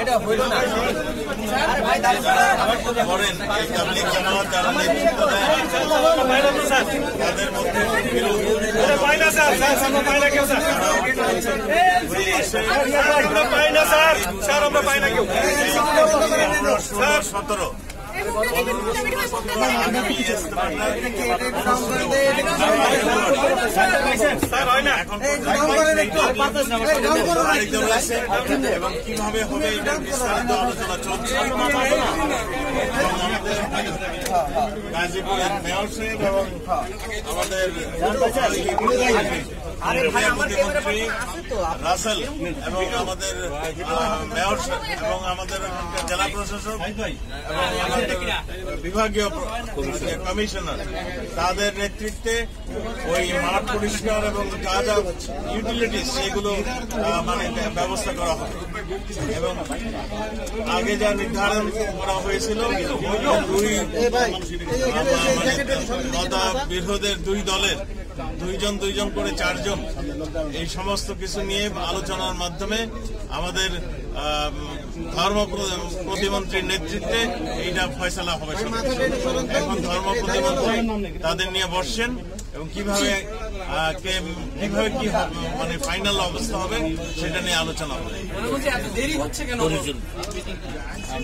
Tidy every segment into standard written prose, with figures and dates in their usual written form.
এটা হইল না এবং কিভাবে হবে এটা বিস্তারিত আলোচনা চলছে। গাজীপুরের মেয়র সাহেব এবং আমাদের প্রতিমন্ত্রী রাসেল এবং আমাদের মেয়র এবং আমাদের জেলা প্রশাসক এবং আমাদের বিভাগীয় কমিশনার তাদের নেতৃত্বে ওই মাঠ পরিষ্কার এবং যা যা ইউটিলিটিস সেগুলো মানে ব্যবস্থা করা হবে এবং আগে যা নির্ধারণ করা হয়েছিল বিরোধের দুই দলের দুইজন করে 4 জন এই সমস্ত কিছু নিয়ে আলোচনার মাধ্যমে আমাদের ধর্ম প্রতিমন্ত্রীর নেতৃত্বে এইটা ফয়সালা হবে। এখন ধর্ম প্রতিমন্ত্রী তাদের নিয়ে বসছেন এবং কিভাবে কি মানে ফাইনাল অবস্থা হবে সেটা নিয়ে আলোচনা হবে।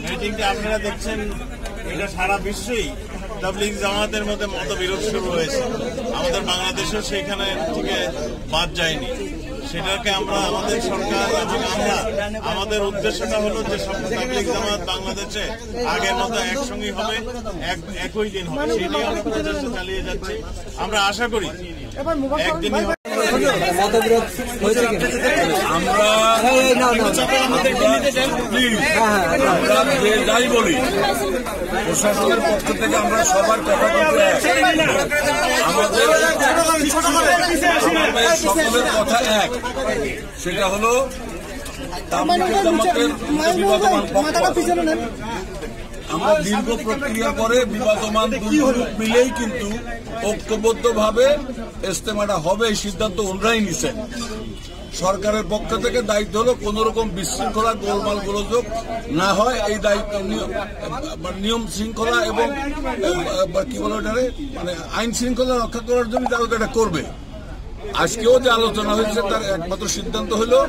মিটিংটা আপনারা দেখছেন এটা সারা বিশ্বেই তাবলীগ জামাতের মধ্যে মতবিরোধ শুরু হয়েছে, আমাদের বাংলাদেশেও সেখানে থেকে বাদ যায়নি। সেটাকে আমরা আমাদের সরকার এবং আমরা আমাদের উদ্দেশ্যটা হলো যে সব তাবলীগ জামাত বাংলাদেশে আগের মতো একসঙ্গে হবে, একই দিন হবে, সেই নিয়ে আমরা প্রচেষ্টা চালিয়ে যাচ্ছি। আমরা আশা করি একদিনই আমরা যাই বলি প্রশাসনের পক্ষ থেকে আমরা সবার কথা বলতে আমাদের সকলের কথা এক, সেটা হলো তাবলীগ জামাতের বিবাদমান পক্ষ। আমরা দীর্ঘ প্রক্রিয়া করে বিবাদমান দুই গ্রুপ মিলেই কিন্তু ঐক্যবদ্ধভাবে ইজতেমাটা হবে এই সিদ্ধান্ত ওনারাই নিছেন। সরকারের পক্ষ থেকে দায়িত্ব হলো কোন রকম বিশৃঙ্খলা গোলমাল গোলযোগ না হয় এই দায়িত্ব নিয়ম শৃঙ্খলা এবং কি বলে ওটারে মানে আইন শৃঙ্খলা রক্ষা করার জন্য তারা এটা করবে। আজকেও যে আলোচনা হয়েছে তার একমাত্র সিদ্ধান্ত হলো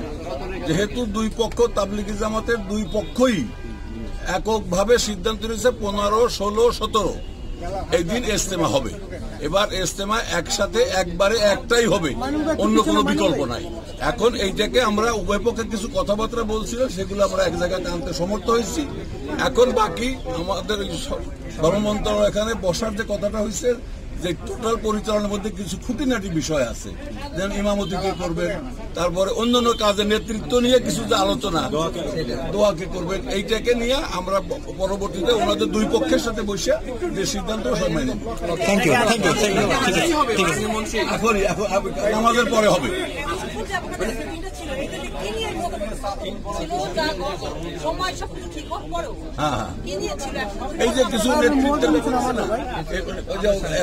যেহেতু দুই পক্ষ তাবলীগ জামাতের দুই পক্ষই এককভাবে সিদ্ধান্ত নিয়েছে 15, 16, 17 এই দিন ইজতেমা হবে। এবার ইজতেমা একসাথে একবারে একটাই হবে, অন্য কোনো বিকল্প নাই। এখন এইটাকে আমরা উভয় পক্ষে কিছু কথাবার্তা বলছিল, সেগুলো আমরা এক জায়গায় আনতে সমর্থ হয়েছি। এখন বাকি আমাদের ধর্ম মন্ত্রণালয় এখানে বসার যে কথাটা হয়েছে যে টোটাল পরিচালনার মধ্যে কিছু খুঁটিনাটি বিষয় আছে, যেমন ইমামতি কে করবেন, তারপরে অন্যান্য কাজের নেতৃত্ব নিয়ে কিছু যে আলোচনা দোয়া কে করবেন, এইটাকে নিয়ে আমরা পরবর্তীতে ওনাদের দুই পক্ষের সাথে বসে যে সিদ্ধান্ত সময় নেব। আমাদের পরে হবে এই যে কিছু নেতৃত্ব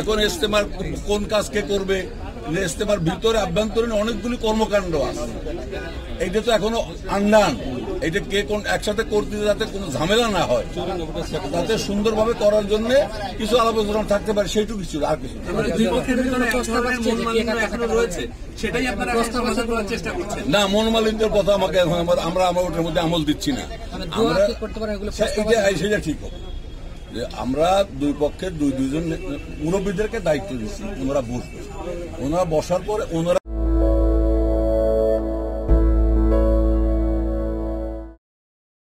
এখন ইজতেমার কোন কাজ কে করবে, ইজতেমার ভিতরে আভ্যন্তরীণ অনেকগুলি কর্মকাণ্ড আছে, এইটা তো এখনো আন্ডান। এটা কে কোন একসাথে করতে যাতে কোনো ঝামেলা না হয়, যাতে সুন্দরভাবে করার জন্য কিছু আলোচনা থাকতে পারে, সেইটুকু কিছু আর কিছু না। মনোমালিন্যের কথা আমাকে আমরা ওটার মধ্যে আমল দিচ্ছি না। সেটা ঠিক হবে যে আমরা দুই পক্ষের দুইজন মুরব্বীদেরকে দায়িত্ব দিচ্ছি, ওনারা বসবে, ওনারা বসার পরে ওনারা